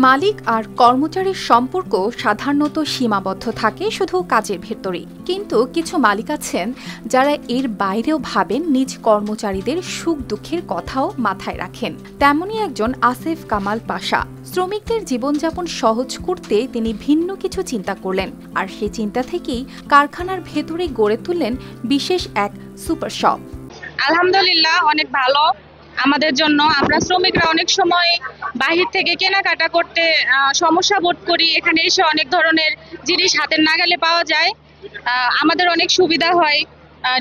মালিক আর কর্মচারীর সম্পর্ক সাধারণত সীমাবদ্ধ থাকে শুধু কাজের ভেতরেই, কিন্তু কিছু মালিক আছেন যারা এর বাইরেও ভাবেন, নিজ কর্মচারীদের সুখ দুঃখের কথাও মাথায় রাখেন। তেমনই একজন আসিফ কামাল পাশা। শ্রমিকদের জীবনযাপন সহজ করতে তিনি ভিন্ন কিছু চিন্তা করলেন, আর সেই চিন্তা থেকেই কারখানার ভেতরে গড়ে তুললেন বিশেষ এক সুপার শপ। আলহামদুলিল্লাহ, অনেক ভালো আমাদের জন্য। আমরা শ্রমিকরা অনেক সময় বাহির থেকে কেনাকাটা করতে সমস্যা বোধ করি, এখানে এসে অনেক ধরনের জিনিস হাতের নাগালে পাওয়া যায়, আমাদের অনেক সুবিধা হয়।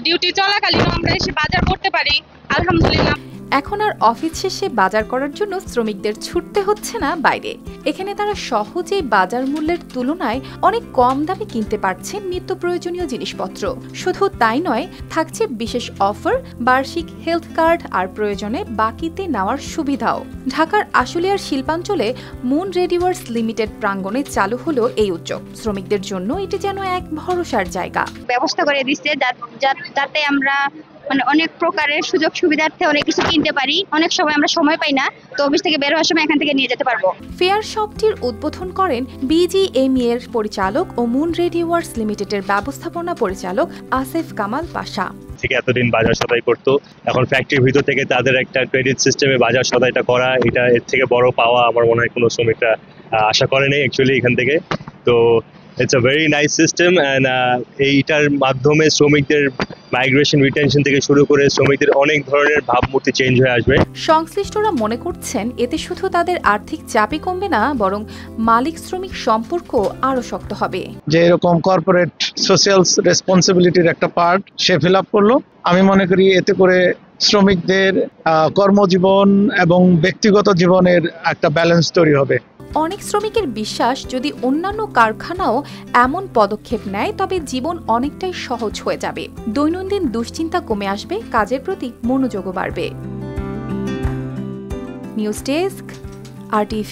ডিউটি চলাকালীন আমরা এসে বাজার করতে পারি, আলহামদুলিল্লাহ। এখন আর অফিস শেষে বাজার করার জন্য শ্রমিকদের ছুটতে হচ্ছে না বাইরে। এখানে তারা সহজেই বাজার মূল্যের তুলনায় অনেক কম দামে কিনতে পারছেন নিত্য প্রয়োজনীয় জিনিসপত্র। শুধু তাই নয়, থাকছে বিশেষ অফার, বার্ষিক হেলথ কার্ড আর প্রয়োজনে বাকিতে নেওয়ার সুবিধাও। ঢাকার আশুলিয়ার শিল্পাঞ্চলে মুন রেডিওয়ার্স লিমিটেড প্রাঙ্গণে চালু হলো এই উদ্যোগ। শ্রমিকদের জন্য এটি যেন এক ভরসার জায়গা। ব্যবস্থা করে দিচ্ছে যাতে আমরা অনেক প্রকারের সুযোগ সুবিধার্থে অনেক কিছু কিনতে পারি। অনেক সময় আমরা সময় পাই না, তো অফিস থেকে বের হওয়ার সময় এখান থেকে নিয়ে যেতে পারবো। ফেয়ার শপটির উদ্বোধন করেন বিজিএমই এর পরিচালক ও মুন রেডিওয়ার্স লিমিটেডের ব্যবস্থাপনা পরিচালক আসিফ কামাল পাশা। থেকে এতদিন বাজার সদাই করতো, এখন ফ্যাক্টরির ভিতর থেকে তাদের একটা ক্রেডিট সিস্টেমে বাজার সদাইটা করা, এটা এর থেকে বড় পাওয়া আমার মনে হয় কোনো শ্রমিকরা আশা করেনি অ্যাকচুয়ালি এখান থেকে। তো it's a very nice system, and এইটার মাধ্যমে শ্রমিকদের মাইগ্রেশন, রিটেনশন থেকে শুরু করে শ্রমিকদের অনেক ধরনের ভাবমূর্তি চেঞ্জ হয়ে আসবে। সংশ্লিষ্টরা মনে করছেন এতে শুধু তাদের আর্থিক চাপই কমবে না, বরং মালিক শ্রমিক সম্পর্ক আরো শক্ত হবে। যে এরকম কর্পোরেট সোশ্যাল রেসপন্সিবিলিটির একটা পার্ট সে ফিল আপ করলো, আমি মনে করি এতে করে শ্রমিকদের কর্মজীবন এবং ব্যক্তিগত জীবনের একটা ব্যালেন্স তৈরি হবে। অনেক শ্রমিকের বিশ্বাস, যদি অন্যান্য কারখানাও এমন পদক্ষেপ নেয় তবে জীবন অনেকটাই সহজ হয়ে যাবে। দৈনন্দিন দুশ্চিন্তা কমে আসবে, কাজের প্রতি মনোযোগও বাড়বে। News desk, RTV।